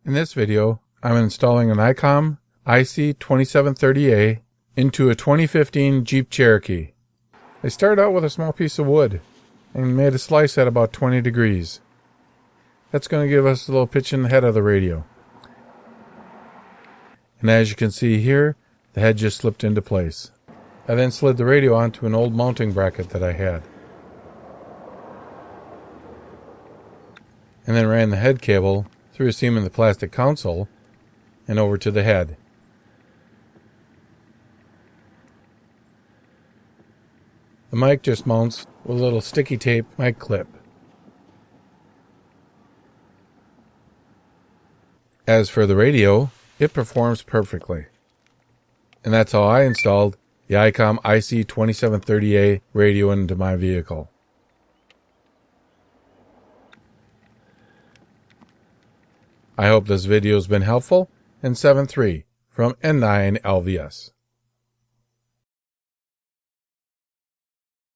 In this video, I'm installing an ICOM IC-2730a into a 2015 Jeep Cherokee. I started out with a small piece of wood and made a slice at about 20 degrees. That's going to give us a little pitch in the head of the radio. And as you can see here, the head just slipped into place. I then slid the radio onto an old mounting bracket that I had. And then ran the head cable through a seam in the plastic console and over to the head. The mic just mounts with a little sticky tape mic clip. As for the radio, it performs perfectly. And that's how I installed the ICOM IC-2730a radio into my vehicle. I hope this video has been helpful, and 7-3 from N9 LVS.